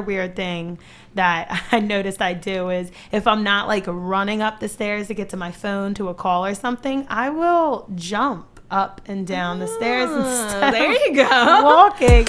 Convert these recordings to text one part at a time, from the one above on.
weird thing that I noticed I do is if I'm not like running up the stairs to get to my phone to a call or something, I will jump up and down the stairs instead there of you go. walking.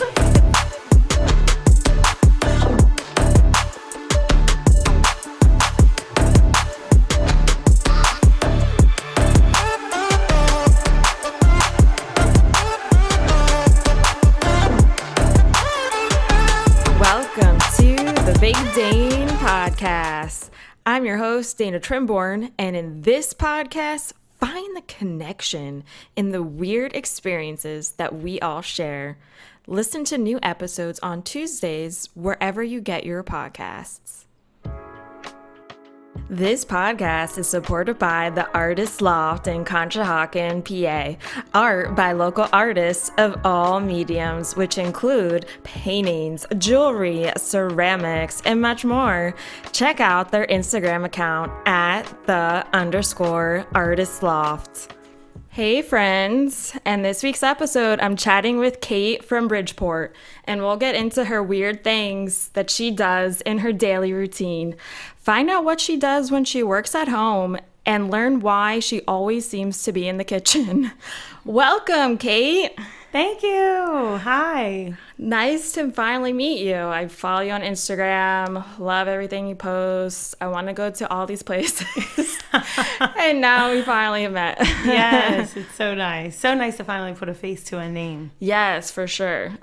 Welcome to the Big Dane podcast. I'm your host, Dana Trimborn, and in this podcast, find the connection in the weird experiences that we all share. Listen to new episodes on Tuesdays wherever you get your podcasts. This podcast is supported by the artist Loft in Conshohocken, PA. Art by local artists of all mediums, which include paintings, jewelry, ceramics, and much more. Check out their Instagram account at _artistloft. Hey friends, and this week's episode I'm chatting with Kait from Bridgeport, and we'll get into her weird things that she does in her daily routine. Find out what she does when she works at home and learn why she always seems to be in the kitchen. Welcome, Kait. Thank you. Hi. Nice to finally meet you. I follow you on Instagram, love everything you post. I want to go to all these places. And now we finally have met. Yes, it's so nice. So nice to finally put a face to a name. Yes, for sure.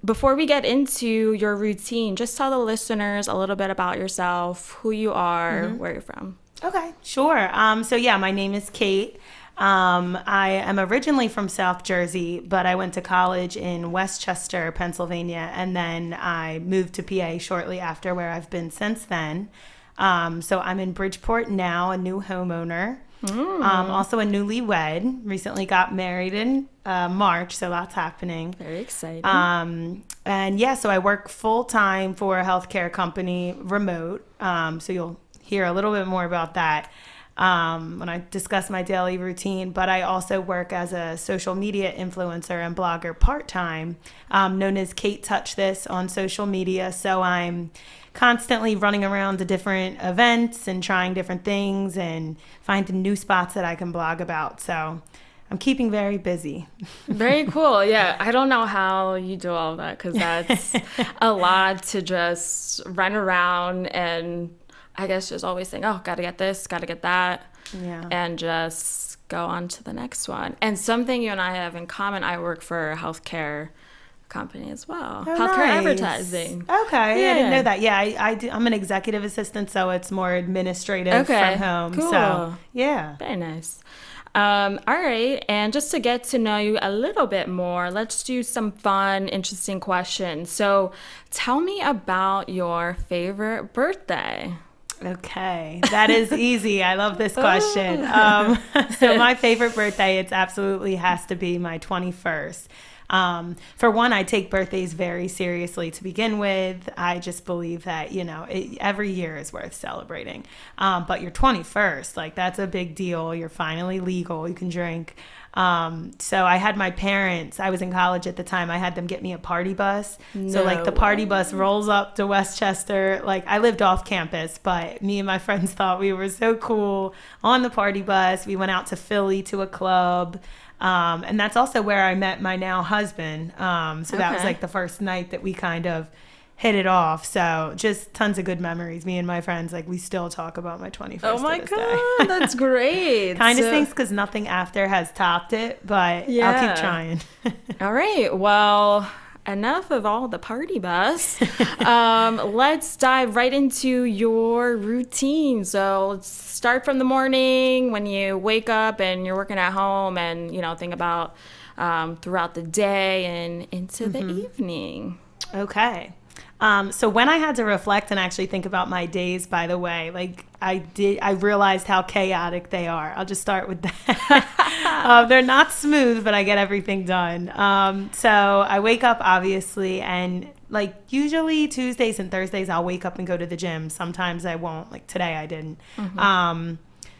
Before we get into your routine, just tell the listeners a little bit about yourself, who you are, where you're from. Okay, sure. So yeah, my name is Kait. I am originally from South Jersey, but I went to college in Westchester, Pennsylvania, and then I moved to PA shortly after, where I've been since then. So I'm in Bridgeport now, a new homeowner. Also a newlywed. Recently got married in March, so lots happening. Very exciting. And yeah, so I work full time for a healthcare company, remote. So you'll hear a little bit more about that when I discuss my daily routine. But I also work as a social media influencer and blogger part-time, known as Kait Touch This on social media. So I'm constantly running around to different events and trying different things and finding new spots that I can blog about. So I'm keeping very busy. Very cool. Yeah, I don't know how you do all of that, because that's a lot to just run around and I guess just always think, oh, gotta get this, gotta get that, and just go on to the next one. And something you and I have in common, I work for a healthcare company as well. Oh, healthcare nice. Advertising. Okay, yeah. I didn't know that. Yeah, I'm an executive assistant, so it's more administrative from home. Cool. So yeah, very nice. All right, and just to get to know you a little bit more, let's do some fun, interesting questions. So tell me about your favorite birthday. Okay, that is easy. I love this question. So my favorite birthday, it absolutely has to be my 21st. For one, I take birthdays very seriously to begin with. I just believe that, every year is worth celebrating. But your 21st, like, that's a big deal. You're finally legal. You can drink. So I had my parents, I was in college at the time, I had them get me a party bus. So like the party bus rolls up to Westchester. Like, I lived off campus, but me and my friends thought we were so cool on the party bus. We went out to Philly to a club. And that's also where I met my now husband. So that was like the first night that we kind of hit it off. So just tons of good memories. Me and my friends, like, we still talk about my 21st. Oh my God, that's great. Kind of stinks because nothing after has topped it, but I'll keep trying. All right. Well, enough of all the party bus. Let's dive right into your routine. So let's start from the morning when you wake up and you're working at home, and think about throughout the day and into the evening. Okay. So when I had to reflect and actually think about my days, by the way, like I realized how chaotic they are. I'll just start with that. They're not smooth, but I get everything done. So I wake up, obviously, and like usually Tuesdays and Thursdays, I'll wake up and go to the gym. Sometimes I won't. Like today I didn't.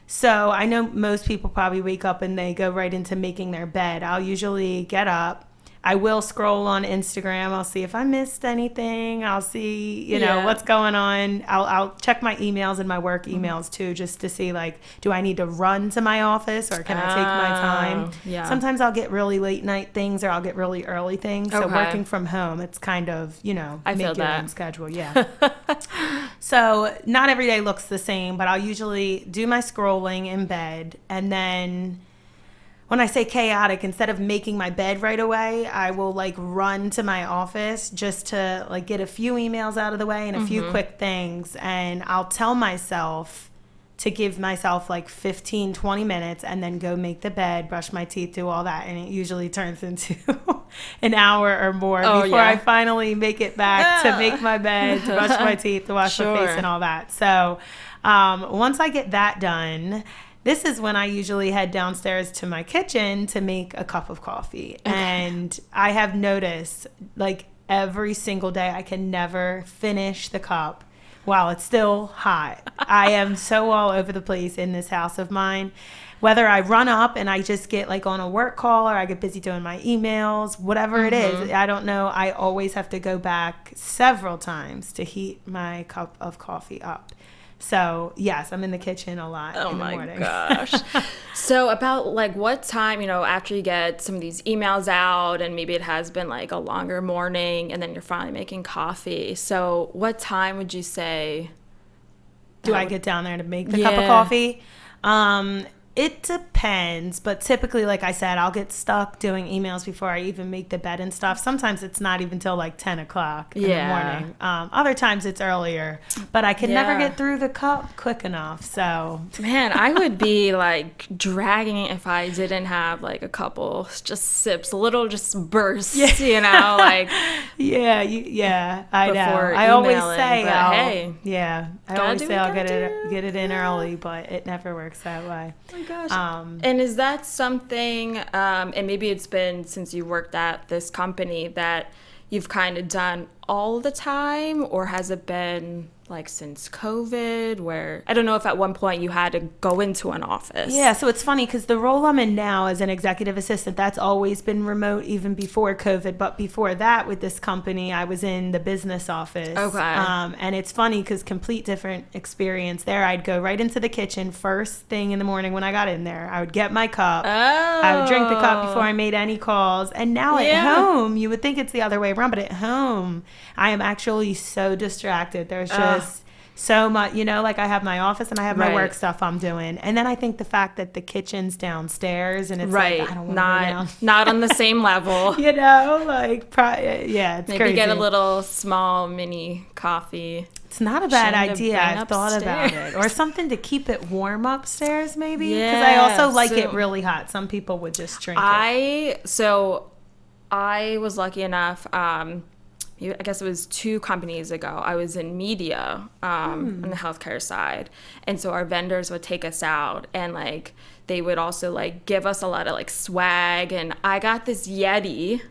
So I know most people probably wake up and they go right into making their bed. I'll usually get up, I will scroll on Instagram. I'll see if I missed anything. I'll see, you know, what's going on. I'll check my emails and my work emails too, just to see, like, do I need to run to my office or can I take my time? Yeah. Sometimes I'll get really late night things or I'll get really early things. So working from home, it's kind of, you know, make your own schedule. Yeah. So not every day looks the same, but I'll usually do my scrolling in bed, and then when I say chaotic, instead of making my bed right away, I will like run to my office just to like get a few emails out of the way and a few quick things. And I'll tell myself to give myself like 15, 20 minutes and then go make the bed, brush my teeth, do all that. And it usually turns into an hour or more before I finally make it back to make my bed, to brush my teeth, to wash my face and all that. So once I get that done, this is when I usually head downstairs to my kitchen to make a cup of coffee. Okay. And I have noticed, like, every single day I can never finish the cup while it's still hot. I am so all over the place in this house of mine. Whether I run up and I just get like on a work call or I get busy doing my emails, whatever it is, I don't know. I always have to go back several times to heat my cup of coffee up. So, yes, I'm in the kitchen a lot in the morning. Oh, my gosh. So, about, like, what time, you know, after you get some of these emails out and maybe it has been, like, a longer morning and then you're finally making coffee. So, what time would you say? Do I get down there to make the cup of coffee? It depends, but typically, like I said, I'll get stuck doing emails before I even make the bed and stuff. Sometimes it's not even till like 10 o'clock in the morning. Other times it's earlier, but I can never get through the cup quick enough. So, man, I would be like dragging it if I didn't have like a couple just sips, a little just bursts, you know, like. I know. I always say, I always say I'll get it in early, but it never works that way. Gosh. And is that something, and maybe it's been since you worked at this company, that you've kind of done all the time, or has it been like since COVID, where I don't know if at one point you had to go into an office? Yeah, so it's funny because the role I'm in now as an executive assistant, that's always been remote even before COVID. But before that, with this company, I was in the business office. Okay. And it's funny because complete different experience there. I'd go right into the kitchen first thing in the morning when I got in there. I would get my cup. I would drink the cup before I made any calls. And now at home, you would think it's the other way around, but at home, I am actually so distracted. There's just so much, you know, like I have my office and I have my work stuff I'm doing. And then I think the fact that the kitchen's downstairs and it's like, I don't want to go down. Not on the same level. You know, like, it's maybe crazy. Get a little small mini coffee. It's not a bad idea. I've thought about it. Or something to keep it warm upstairs, maybe. Because I also like it really hot. Some people would just drink it. So I was lucky enough, I guess it was 2 companies ago, I was in media on the healthcare side. And so our vendors would take us out and like they would also like give us a lot of like swag. And I got this Yeti.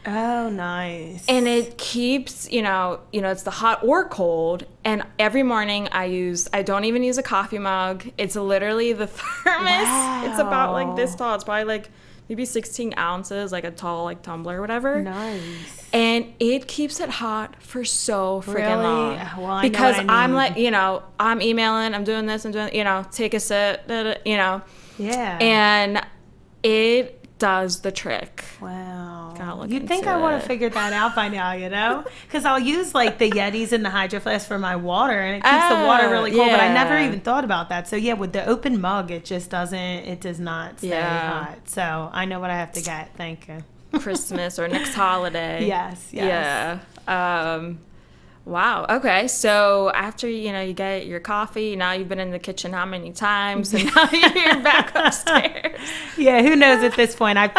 Oh, nice. And it keeps, you know, it's the hot or cold. And every morning I don't even use a coffee mug. It's literally the thermos. Wow. It's about like this tall. It's probably like maybe 16 ounces, like a tall like tumbler or whatever. Nice. And it keeps it hot for so freaking long. Well, because I'm like, you know, I'm emailing, I'm doing this, I'm doing, you know, take a sip, you know. Yeah. And it does the trick. Wow. You'd think I would have figured that out by now, you know? Because I'll use like the Yetis and the Hydro Flask for my water and it keeps the water really cold, but I never even thought about that. So yeah, with the open mug, it does not stay hot. So I know what I have to get. Thank you. Christmas or next holiday. Yes. Yeah. Wow. Okay. So after, you know, you get your coffee, now you've been in the kitchen how many times and now you're back upstairs. Yeah. Who knows at this point? I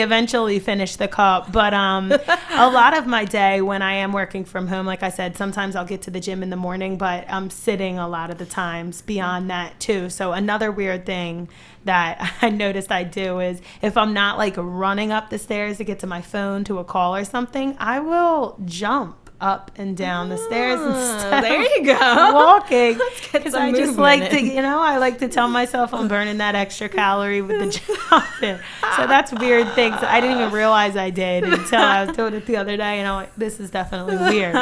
eventually finished the cup. But a lot of my day when I am working from home, like I said, sometimes I'll get to the gym in the morning, but I'm sitting a lot of the times beyond that too. So another weird thing that I noticed I do is if I'm not like running up the stairs to get to my phone to a call or something, I will jump up and down the stairs instead there of you go. walking. Because I just like to, I like to tell myself I'm burning that extra calorie with the jumping. So that's weird things. I didn't even realize I did until I was doing it the other day, and I'm like, this is definitely weird.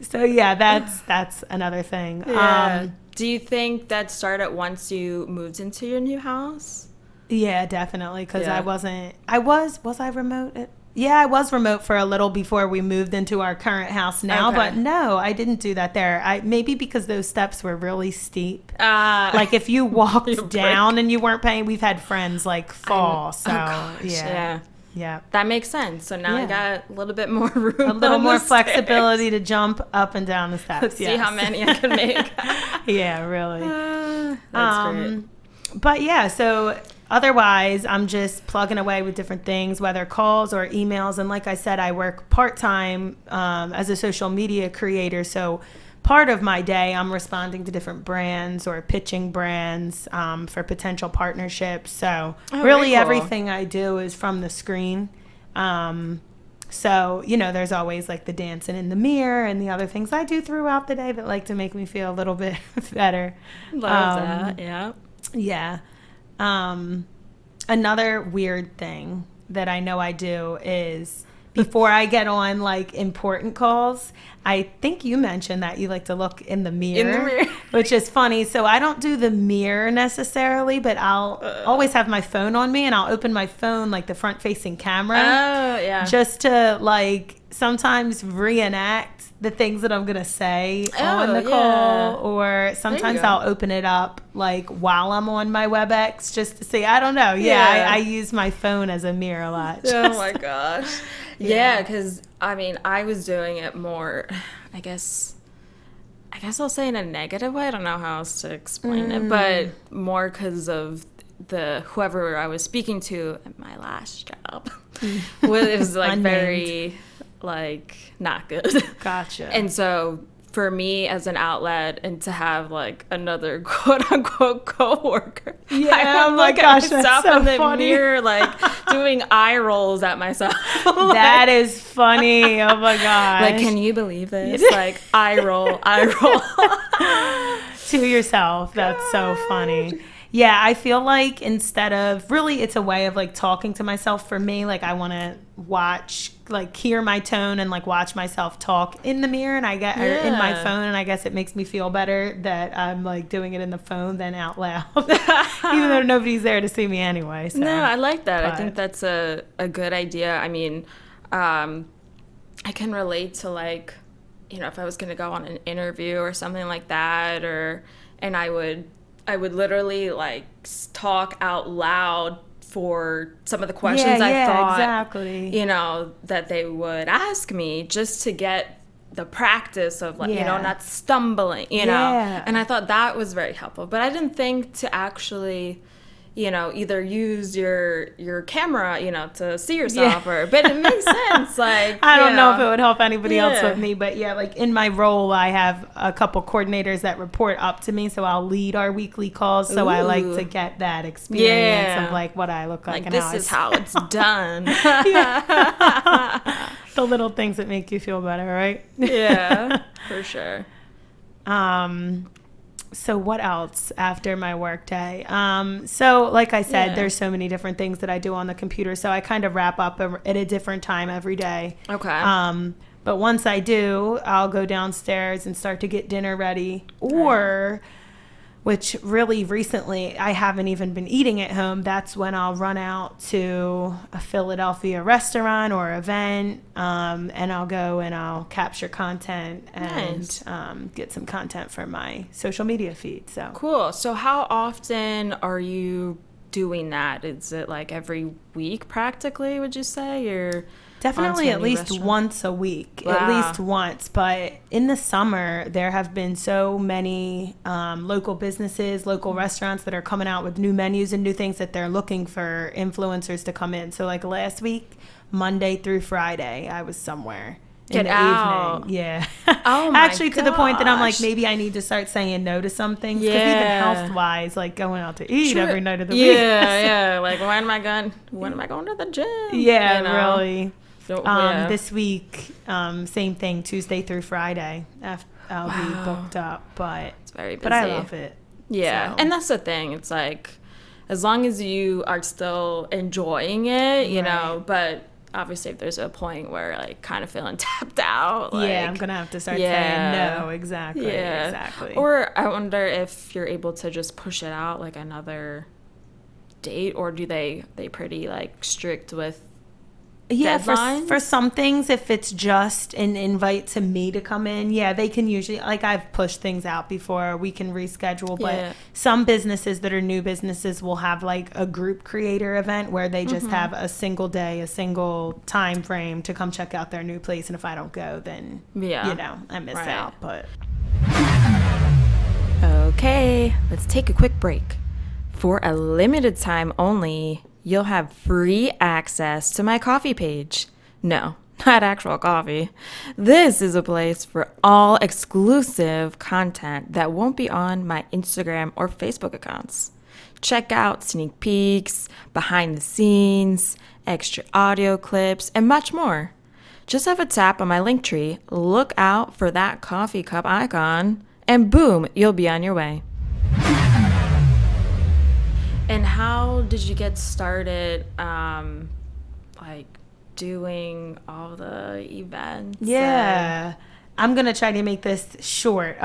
So yeah, that's another thing. Yeah. Do you think that started once you moved into your new house? Yeah, definitely. Because I was I remote? Yeah, I was remote for a little before we moved into our current house now, but no, I didn't do that there. Maybe because those steps were really steep. Like if you walked down and you weren't paying, we've had friends like fall. Yeah. That makes sense. So now I got a little bit more room. A little more flexibility to jump up and down the steps. Let's see how many I can make. Yeah, really. That's great. But yeah, so otherwise, I'm just plugging away with different things, whether calls or emails. And like I said, I work part-time as a social media creator. So part of my day, I'm responding to different brands or pitching brands for potential partnerships. So really everything I do is from the screen. So, there's always like the dancing in the mirror and the other things I do throughout the day that like to make me feel a little bit better. Love that, yeah. Yeah. Another weird thing that I know I do is before I get on like important calls, I think you mentioned that you like to look in the mirror, which is funny. So I don't do the mirror necessarily, but I'll always have my phone on me and I'll open my phone, like the front facing camera. Oh, yeah. Just to like sometimes reenact the things that I'm going to say on the call, or sometimes I'll open it up like while I'm on my WebEx just to see. I don't know. I use my phone as a mirror a lot. Oh my gosh. Yeah, because I was doing it more, I guess I'll say in a negative way. I don't know how else to explain it, but more because of whoever I was speaking to at my last job. It was like very like not good. Gotcha. And so for me as an outlet and to have like another quote unquote coworker, I'm looking at myself in the mirror like doing eye rolls at myself. That is funny. Oh my gosh. Like, can you believe this? Like eye roll to yourself. That's so funny. Yeah, I feel like instead of really, it's a way of like talking to myself. For me, like I want to hear my tone and like watch myself talk in the mirror, and or in my phone, and I guess it makes me feel better that I'm like doing it in the phone than out loud, even though nobody's there to see me anyway. So. No, I like that. I think that's a good idea. I mean, I can relate to like, if I was going to go on an interview or something like that, and I would literally like talk out loud for some of the questions I thought, exactly. That they would ask me just to get the practice of like, not stumbling, know. And I thought that was very helpful. But I didn't think to actually, either use your camera, to see yourself but it makes sense. Like, I don't know if it would help anybody else with me, but like in my role, I have a couple coordinators that report up to me. So I'll lead our weekly calls. So I like to get that experience of like what I look like and this is how it's done. The little things that make you feel better, right? Yeah, for sure. So what else after my work day? So like I said, there's so many different things that I do on the computer. So I kind of wrap up at a different time every day. Okay. But once I do, I'll go downstairs and start to get dinner ready. Or, which really recently I haven't even been eating at home. That's when I'll run out to a Philadelphia restaurant or event, and I'll go and I'll capture content and get some content for my social media feed. So cool. So how often are you doing that? Is it like every week practically, would you say? Or definitely at least once a week. Wow. At least once. But in the summer, there have been so many local businesses, local restaurants that are coming out with new menus and new things that they're looking for influencers to come in. So like last week, Monday through Friday, I was somewhere in the evening. Yeah. Oh my Actually, to the point that I'm like, maybe I need to start saying no to some things. Because even health-wise, like going out to eat every night of the week. Yeah. Like when am I going to the gym? Yeah, really. This week, same thing, Tuesday through Friday. I'll be booked up, but it's very busy. But I love it. Yeah, and that's the thing. It's like, as long as you are still enjoying it, you know, but obviously if there's a point where like kind of feeling tapped out, like, I'm gonna have to start saying no. Exactly. Or I wonder if you're able to just push it out like another date, or do they pretty like strict with deadlines? For some things, if it's just an invite to me to come in, they can usually, like, I've pushed things out before, we can reschedule, but some businesses that are new businesses will have like a group creator event where they just have a single day, a single time frame to come check out their new place, and if I don't go, then I miss out. But okay, let's take a quick break. For a limited time only, you'll have free access to my coffee page. No, not actual coffee. This is a place for all exclusive content that won't be on my Instagram or Facebook accounts. Check out sneak peeks, behind the scenes, extra audio clips, and much more. Just have a tap on my link tree, look out for that coffee cup icon, and boom, you'll be on your way. And how did you get started, like, doing all the events? Yeah. I'm going to try to make this short.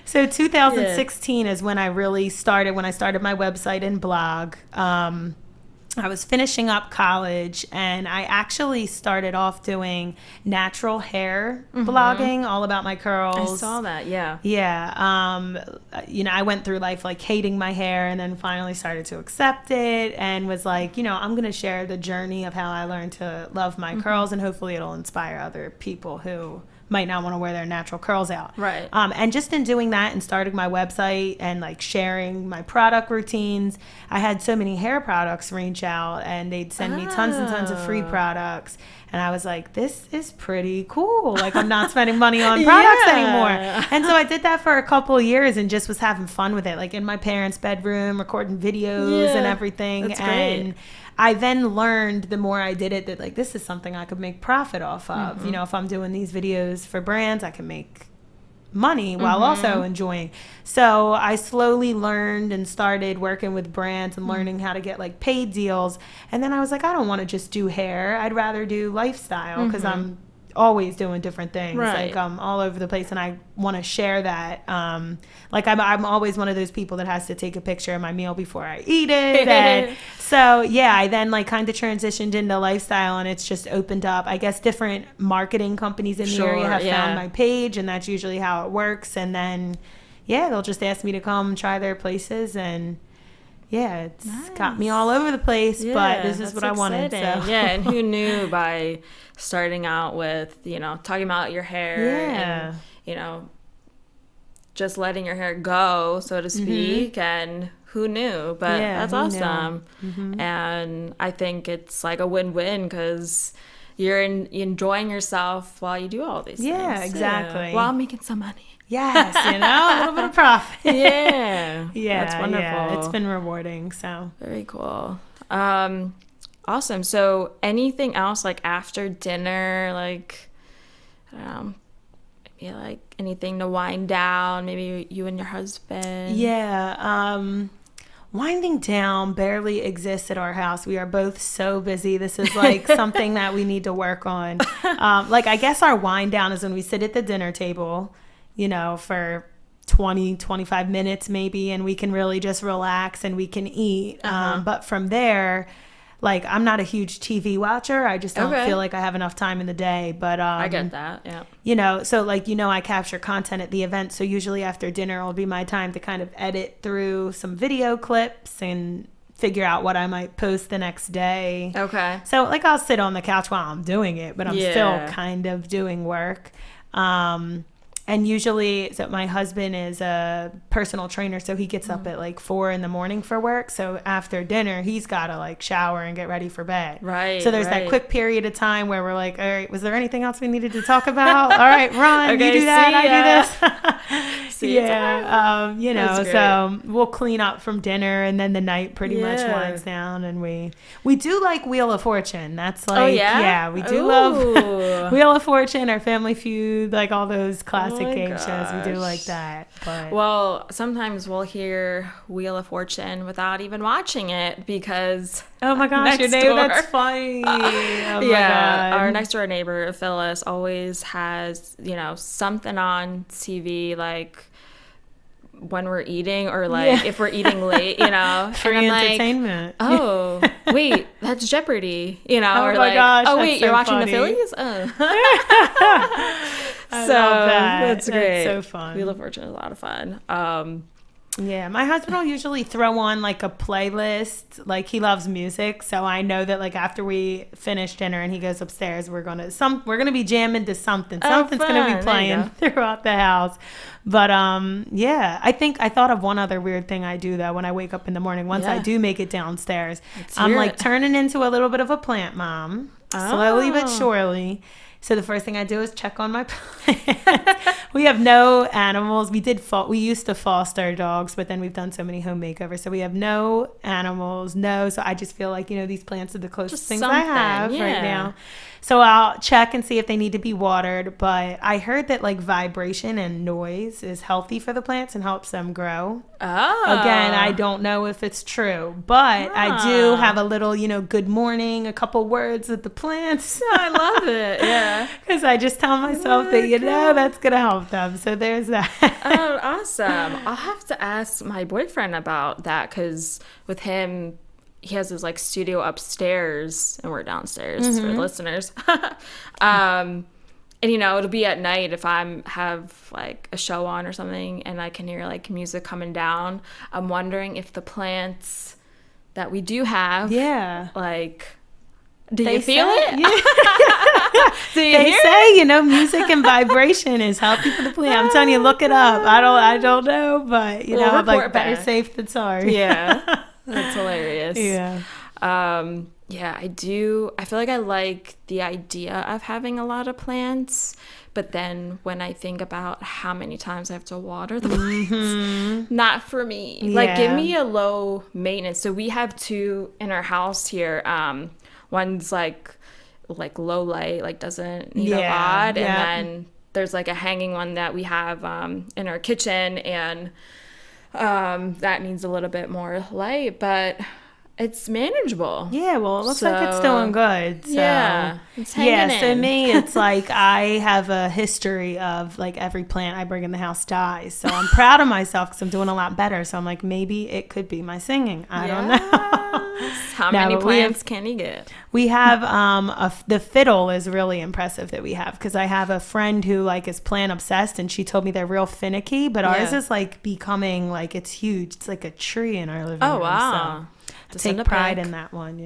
So 2016 is when I really started, when I started my website and blog. I was finishing up college, and I actually started off doing natural hair blogging, all about my curls. I saw that, yeah. Yeah. I went through life like hating my hair, and then finally started to accept it, and was like, I'm going to share the journey of how I learned to love my curls, and hopefully it'll inspire other people who might not want to wear their natural curls out. Right. And just in doing that and starting my website and like sharing my product routines, I had so many hair products reach out, and they'd send me tons and tons of free products. And I was like, this is pretty cool. Like, I'm not spending money on products anymore. And so I did that for a couple of years and just was having fun with it, like in my parents' bedroom, recording videos and everything. That's and great. I then learned, the more I did it, that like this is something I could make profit off of. If I'm doing these videos for brands, I can make money while also enjoying. So I slowly learned and started working with brands and learning how to get like paid deals. And then I was like, I don't want to just do hair. I'd rather do lifestyle, because I'm always doing different things. Like I'm all over the place, and I want to share that. Like I'm always one of those people that has to take a picture of my meal before I eat it. And so I then like kind of transitioned into lifestyle, and it's just opened up. I guess different marketing companies in the area have found my page, and that's usually how it works. And then they'll just ask me to come try their places, and it's got me all over the place, but this is what I wanted. So. And who knew by starting out with, talking about your hair and, just letting your hair go, so to speak, and who knew? But that's awesome. And I think it's like a win-win, because you're enjoying yourself while you do all these things. Yeah, exactly. While making some money. Yes, a little bit of profit. Yeah, that's wonderful. Yeah, it's been rewarding. So very cool. Awesome. So anything else like after dinner, like I don't know, maybe like anything to wind down, maybe you and your husband? Winding down barely exists at our house. We are both so busy. This is like something that we need to work on. Like I guess our wind down is when we sit at the dinner table, for 20, 25 minutes maybe, and we can really just relax and we can eat. But from there, like I'm not a huge TV watcher. I just don't feel like I have enough time in the day. But I get that, yeah. So like, I capture content at the event. So usually after dinner will be my time to kind of edit through some video clips and figure out what I might post the next day. Okay. So like I'll sit on the couch while I'm doing it, but I'm still kind of doing work. And usually, so my husband is a personal trainer, so he gets up at like 4 a.m. for work. So after dinner, he's got to like shower and get ready for bed. Right. So there's that quick period of time where we're like, all right, was there anything else we needed to talk about? All right, run, you do that, I do this. seeds. Yeah, That's great. so we'll clean up from dinner, and then the night pretty much Yeah. winds down, and we do like Wheel of Fortune. That's like, Oh, yeah? we do Ooh. love Wheel of Fortune or Family Feud, like all those classic my game shows. We do gosh. like that. But Well, sometimes we'll hear Wheel of Fortune without even watching it because oh my gosh, your next neighbor, door. that's funny. Oh my yeah, God. our next door neighbor Phyllis always has something on TV like when we're eating or like if we're eating late, Free and I'm like, entertainment. oh wait, that's Jeopardy, Oh or my like, gosh, oh that's wait, so you're watching funny. the Phillies? Oh. I So love that. that's great. So fun. Wheel of Fortune is a lot of fun. Yeah, my husband will usually throw on like a playlist. Like he loves music, so I know that like after we finish dinner and he goes upstairs, we're gonna be jamming to something. Oh, Something's gonna fun. be There you playing throughout the house. But yeah, I thought of one other weird thing I do though when I wake up in the morning. Once I Yeah. do make it downstairs, Let's I'm hear like it. turning into a little bit of a plant mom, slowly but Oh. surely. So the first thing I do is check on my plants. We have no animals. We used to foster dogs, but then we've done so many home makeovers. So we have no animals, so I just feel like, these plants are the closest Just things I something, have right yeah. now. So I'll check and see if they need to be watered. But I heard that like vibration and noise is healthy for the plants and helps them grow. Oh. Again, I don't know if it's true, but I do Ah. have a little, good morning, a couple words with the plants. I love it. Yeah. Because I just tell myself that, that's going to help them. So there's that. Oh, awesome. I'll have to ask my boyfriend about that because with him, he has his like studio upstairs and we're downstairs for the listeners. And it'll be at night if have like a show on or something and I can hear like music coming down. I'm wondering if the plants that we do have, like, do you feel it? Do you They hear say, music and vibration is healthy for the plant. I'm telling you, look it up. I don't know, but We'll I'm like report better back. safe than sorry. Yeah, that's hilarious. Yeah. Yeah, I do. I feel like I like the idea of having a lot of plants, but then when I think about how many times I have to water the plants, not for me. Like, give Yeah. me a low maintenance. So we have two in our house here. One's like low light, like doesn't need a lot, and then there's like a hanging one that we have in our kitchen, and that needs a little bit more light, but it's manageable. Yeah, well, it looks like it's So, doing good. So. Yeah, it's hanging So in. me, it's like I have a history of like every plant I bring in the house dies. So I'm proud of myself because I'm doing a lot better. So I'm like, maybe it could be my singing. I don't know. How No, many but we have- plants can you get? We have the fiddle is really impressive that we have because I have a friend who like is plant obsessed and she told me they're real finicky, but ours Yeah. is like becoming like it's huge. It's like a tree in our living Oh, room. wow. So Send take a pride pic. in that one,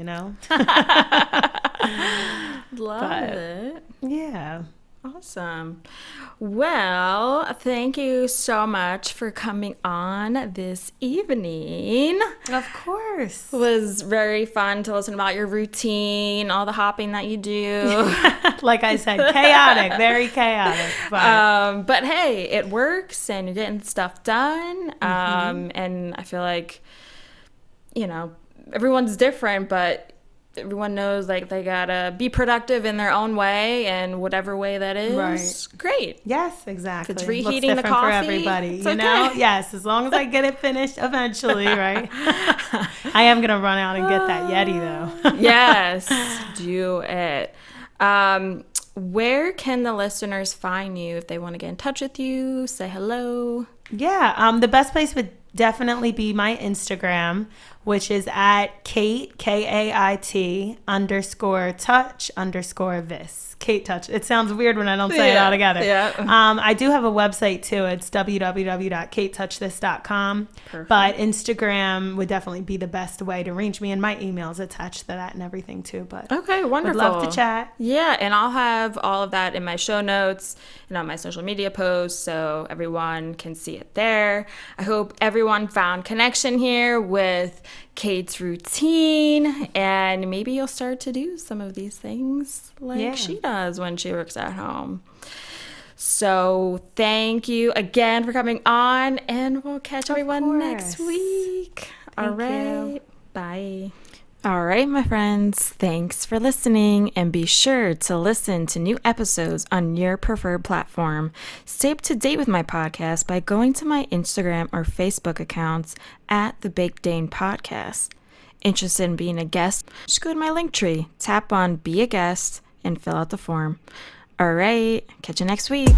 Love But- it. Yeah. Awesome. Well, thank you so much for coming on this evening. Of course. It was very fun to listen about your routine, all the hopping that you do. Like I said, chaotic, very chaotic. But hey, it works and you're getting stuff done. And I feel like, everyone's different, but everyone knows like they gotta be productive in their own way and whatever way that is. Right. Great. Yes, exactly. If it's Looks reheating the different coffee, for everybody, it's you know? okay. Yes, as long as I get it finished eventually, right? I am going to run out and get that Yeti, though. Yes, do it. Where can the listeners find you if they want to get in touch with you, say hello? Yeah, the best place would definitely be my Instagram, which is at Kait, Kait _touch_this. Kait Touch. It sounds weird when I don't say it all together. Yeah. I do have a website too. It's www.kaittouchthis.com. Perfect. But Instagram would definitely be the best way to reach me, and my email's attached to that and everything too. But Okay, wonderful. would love to chat. Yeah, and I'll have all of that in my show notes and on my social media posts so everyone can see it there. I hope everyone found connection here with Kait's routine, and maybe you'll start to do some of these things like Yeah. she does when she works at home. So thank you again for coming on, and we'll catch everyone next week. All right. Bye. All right, my friends. Thanks for listening, and be sure to listen to new episodes on your preferred platform. Stay up to date with my podcast by going to my Instagram or Facebook accounts at the Big Dane Podcast. Interested in being a guest? Just go to my link tree, tap on Be a Guest, and fill out the form. All right, catch you next week.